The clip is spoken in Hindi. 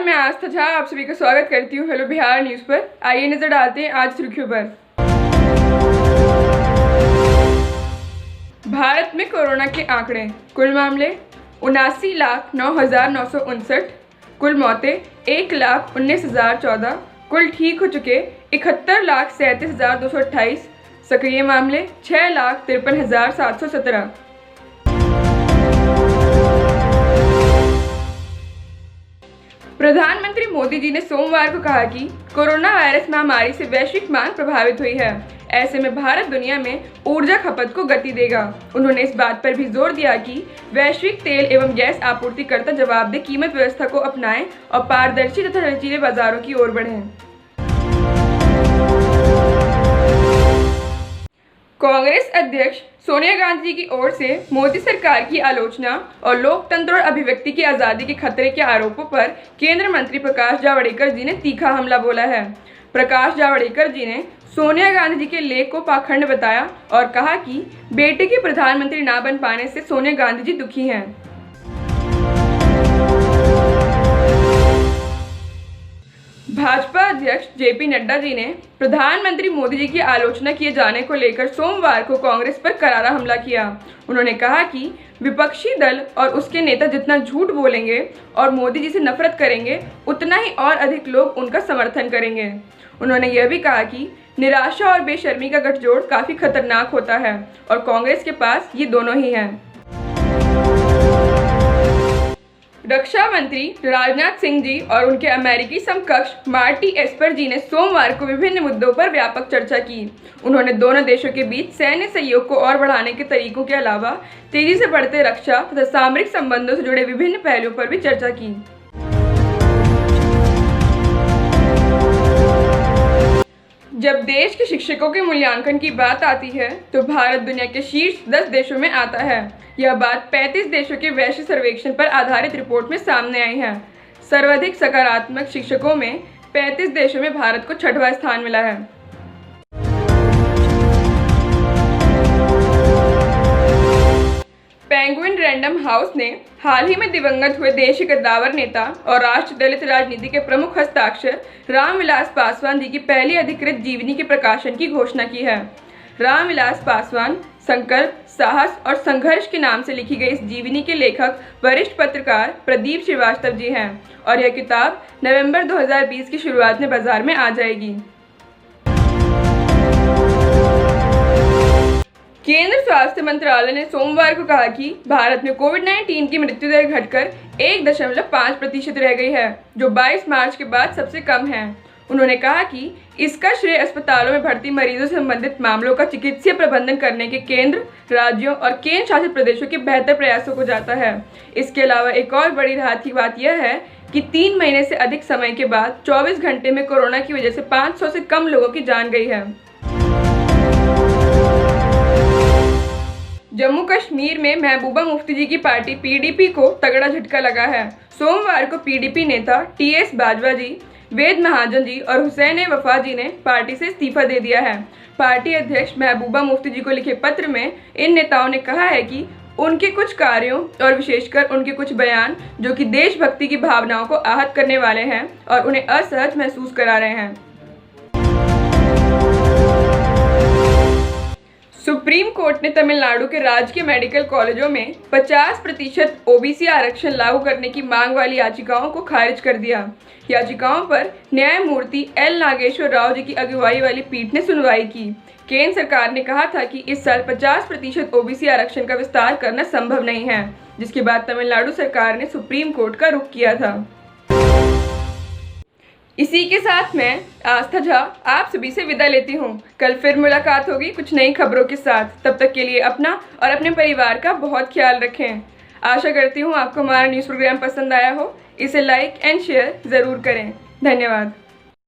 नमस्कार, मैं आस्था झा आप सभी का स्वागत करती हूँ हेलो बिहार न्यूज़ पर। आइए नजर डालते हैं आज सुर्खियों पर। भारत में कोरोना के आंकड़े। कुल मामले 79,09,959, कुल मौतें 1,19,014, कुल ठीक हो चुके 71,37,228, सक्रिय मामले 6,53,717। प्रधानमंत्री मोदी जी ने सोमवार को कहा कि कोरोना वायरस महामारी से वैश्विक मांग प्रभावित हुई है। ऐसे में भारत दुनिया में ऊर्जा खपत को गति देगा। उन्होंने इस बात पर भी जोर दिया कि वैश्विक तेल एवं गैस आपूर्तिकर्ता जवाबदेह कीमत व्यवस्था को अपनाएं और पारदर्शी तथा लचीले बाजारों की ओर बढ़ें। कांग्रेस अध्यक्ष सोनिया गांधी जी की ओर से मोदी सरकार की आलोचना और लोकतंत्र और अभिव्यक्ति की आज़ादी के खतरे के आरोपों पर केंद्रीय मंत्री प्रकाश जावड़ेकर जी ने तीखा हमला बोला है। प्रकाश जावड़ेकर जी ने सोनिया गांधी जी के लेख को पाखंड बताया और कहा कि बेटे के प्रधानमंत्री ना बन पाने से सोनिया गांधी जी दुखी हैं। भाजपा अध्यक्ष जेपी नड्डा जी ने प्रधानमंत्री मोदी जी की आलोचना किए जाने को लेकर सोमवार को कांग्रेस पर करारा हमला किया। उन्होंने कहा कि विपक्षी दल और उसके नेता जितना झूठ बोलेंगे और मोदी जी से नफरत करेंगे, उतना ही और अधिक लोग उनका समर्थन करेंगे। उन्होंने यह भी कहा कि निराशा और बेशर्मी का गठजोड़ काफी खतरनाक होता है और कांग्रेस के पास ये दोनों ही हैं। रक्षा मंत्री राजनाथ सिंह जी और उनके अमेरिकी समकक्ष मार्टी एस्पर जी ने सोमवार को विभिन्न मुद्दों पर व्यापक चर्चा की। उन्होंने दोनों देशों के बीच सैन्य सहयोग को और बढ़ाने के तरीकों के अलावा तेजी से बढ़ते रक्षा तथा सामरिक संबंधों से जुड़े विभिन्न पहलुओं पर भी चर्चा की। जब देश के शिक्षकों के मूल्यांकन की बात आती है तो भारत दुनिया के शीर्ष 10 देशों में आता है। यह बात 35 देशों के वैश्विक सर्वेक्षण पर आधारित रिपोर्ट में सामने आई है। सर्वाधिक सकारात्मक शिक्षकों में 35 देशों में भारत को 6वां स्थान मिला है। पेंगुइन रैंडम हाउस ने हाल ही में दिवंगत हुए देश के कद्दावर नेता और राष्ट्र दलित राजनीति के प्रमुख हस्ताक्षर रामविलास पासवान जी की पहली अधिकृत जीवनी के प्रकाशन की घोषणा की है। रामविलास पासवान संकल्प, साहस और संघर्ष के नाम से लिखी गई इस जीवनी के लेखक वरिष्ठ पत्रकार प्रदीप श्रीवास्तव जी हैं और यह किताब नवंबर 2020 की शुरुआत में बाजार में आ जाएगी। केंद्र स्वास्थ्य मंत्रालय ने सोमवार को कहा कि भारत में कोविड-19 की मृत्यु दर घटकर 1.5% रह गई है, जो 22 मार्च के बाद सबसे कम है। उन्होंने कहा कि इसका श्रेय अस्पतालों में भर्ती मरीजों से संबंधित मामलों का चिकित्सीय प्रबंधन करने के केंद्र, राज्यों और केंद्र शासित प्रदेशों के बेहतर प्रयासों को जाता है। इसके अलावा एक और बड़ी राहत की बात यह है कि 3 महीने से अधिक समय के बाद 24 घंटे में कोरोना की वजह से 500 से कम लोगों की जान गई है। जम्मू कश्मीर में महबूबा मुफ्ती जी की पार्टी पीडीपी को तगड़ा झटका लगा है। सोमवार को पीडीपी नेता टीएस बाजवा जी, वेद महाजन जी और हुसैन वफा जी ने पार्टी से इस्तीफा दे दिया है। पार्टी अध्यक्ष महबूबा मुफ्ती जी को लिखे पत्र में इन नेताओं ने कहा है कि उनके कुछ कार्यों और विशेषकर उनके कुछ बयान जो कि देशभक्ति की भावनाओं को आहत करने वाले हैं और उन्हें असहज महसूस करा रहे हैं। सुप्रीम कोर्ट ने तमिलनाडु के राजकीय मेडिकल कॉलेजों में 50% ओबीसी आरक्षण लागू करने की मांग वाली याचिकाओं को खारिज कर दिया। याचिकाओं पर न्यायमूर्ति एल नागेश्वर राव जी की अगुवाई वाली पीठ ने सुनवाई की। केंद्र सरकार ने कहा था कि इस साल 50% ओबीसी आरक्षण का विस्तार करना संभव नहीं है, जिसके बाद तमिलनाडु सरकार ने सुप्रीम कोर्ट का रुख किया था। इसी के साथ मैं आस्था झा आप सभी से विदा लेती हूँ। कल फिर मुलाकात होगी कुछ नई खबरों के साथ। तब तक के लिए अपना और अपने परिवार का बहुत ख्याल रखें। आशा करती हूँ आपको हमारा न्यूज़ प्रोग्राम पसंद आया हो। इसे लाइक एंड शेयर ज़रूर करें। धन्यवाद।